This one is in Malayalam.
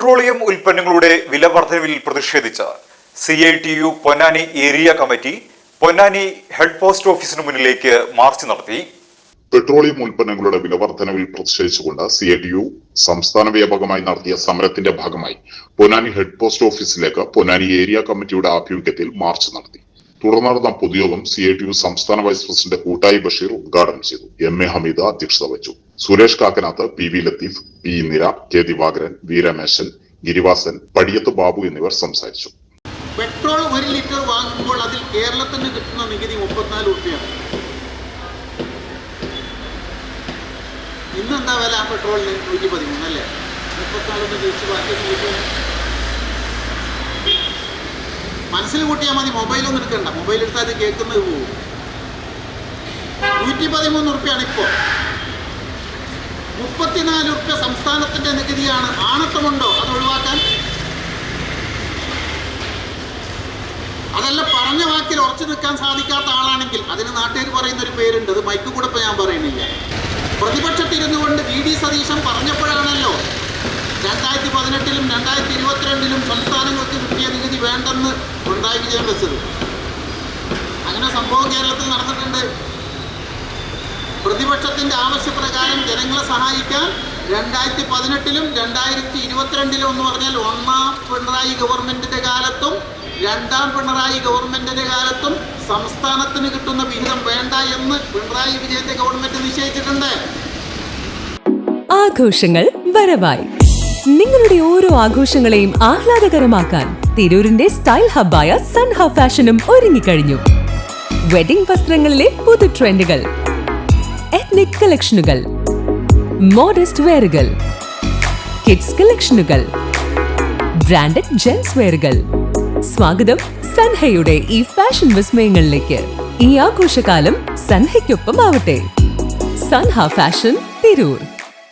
പെട്രോളിയം ഉൽപ്പന്നങ്ങളുടെ വില വർധനവിൽ പ്രതിഷേധിച്ച് CITU Ponnani area committee Ponnani head post ഓഫീസിന് മുന്നിലേക്ക് മാർച്ച് നടത്തി. പെട്രോളിയം ഉൽപ്പന്നങ്ങളുടെ വില വർധനവിൽ പ്രതിഷേധിച്ചുകൊണ്ട് CITU സംസ്ഥാന വ്യാപകമായി നടത്തിയ സമരത്തിന്റെ ഭാഗമായി പൊന്നാനി ഹെഡ് പോസ്റ്റ് ഓഫീസിലേക്ക് പൊന്നാനി ഏരിയ കമ്മിറ്റിയുടെ ആഭിമുഖ്യത്തിൽ മാർച്ച് നടത്തി. തുടർന്ന് നടന്ന പൊതുയോഗം CITU സംസ്ഥാന വൈസ് പ്രസിഡന്റ് കൂട്ടായി ബഷീർ ഉദ്ഘാടനം ചെയ്തു. MA ഹമീദ അധ്യക്ഷത വഹിച്ചു. Suresh Kakkanath, PV Latheef, P Indira, K Divakaran, വീരമേശൻ, Girivasan, Padiyath Babu എന്നിവർ സംസാരിച്ചു. പെട്രോൾ 1 ലിറ്റർ വാങ്ങുമ്പോൾ അതിൽ കേരളത്തിന് കിട്ടുന്ന നികുതി 34 രൂപയാണ്. ഇന്നെന്താ വില പെട്രോളിന്? 113 അല്ലേ? 34 തിരിച്ചു ബാക്കി മനസ്സിൽ കൂട്ടിയാൽ മതി. മൊബൈലൊന്നും എടുക്കണ്ട. മൊബൈൽ എടുത്താൽ അത് കേൾക്കുന്നത് പോകും. 113 രൂപയാണ് ഇപ്പോൾ. 34 രൂപ സംസ്ഥാനത്തിന്റെ നികുതിയാണ്. ആണത്തമുണ്ടോ അത് ഒഴിവാക്കാൻ? അതല്ല, പറഞ്ഞ വാക്കിൽ ഉറച്ചു നിൽക്കാൻ സാധിക്കാത്ത ആളാണെങ്കിൽ അതിന് നാട്ടുകാർ പറയുന്ന ഒരു പേരുണ്ട്. അത് മൈക്ക് കൂടെ ഞാൻ പറയുന്നില്ല. പ്രതിപക്ഷത്തിരുന്നു കൊണ്ട് VD സതീശൻ പറഞ്ഞപ്പോഴാണല്ലോ 2018-ലും 2022-ലും സംസ്ഥാനങ്ങൾക്ക് കിട്ടിയ നികുതി വേണ്ടെന്ന് പിണറായി വിജയൻ വെച്ചത്. അങ്ങനെ സംഭവം കേരളത്തിൽ നടന്നിട്ടുണ്ട്. പ്രതിപക്ഷത്തിന്റെ ആവശ്യപ്രകാരം ജനങ്ങളെ സഹായിക്കാൻ 2018-ലും 2022-ലും എന്ന് പറഞ്ഞാൽ ഒന്നാം പിണറായി ഗവൺമെന്റിന്റെ കാലത്തും രണ്ടാം പിണറായി ഗവൺമെന്റിന്റെ കാലത്തും സംസ്ഥാനത്തിന് കിട്ടുന്ന വിഹിതം വേണ്ട എന്ന് പിണറായി വിജയന്റെ ഗവൺമെന്റ് നിശ്ചയിച്ചിട്ടുണ്ട്. ആഘോഷങ്ങൾ വരവായി. നിങ്ങളുടെ ഓരോ ആഘോഷങ്ങളെയും ആഹ്ലാദകരമാക്കാൻ തിരൂരിന്റെ സ്റ്റൈൽ ഹബ്ബായ സൻഹ ഫാഷനും ഒരുങ്ങിക്കഴിഞ്ഞു. വെഡിംഗ് വസ്ത്രങ്ങളിലെ പുതു ട്രെൻഡുകൾ, എത്നിക് കളക്ഷനുകൾ, മോഡസ്റ്റ് വെയറുകൾ, കിഡ്സ് കളക്ഷനുകൾ, ബ്രാൻഡഡ് ജെന്റ്സ് വെയറുകൾ. സ്വാഗതം സൻഹയുടെ ഈ ഫാഷൻ വിസ്മയങ്ങളിലേക്ക്. ഈ ആഘോഷകാലം സൻഹയ്ക്കൊപ്പം ആവട്ടെ. സൻഹ ഫാഷൻ, തിരൂർ.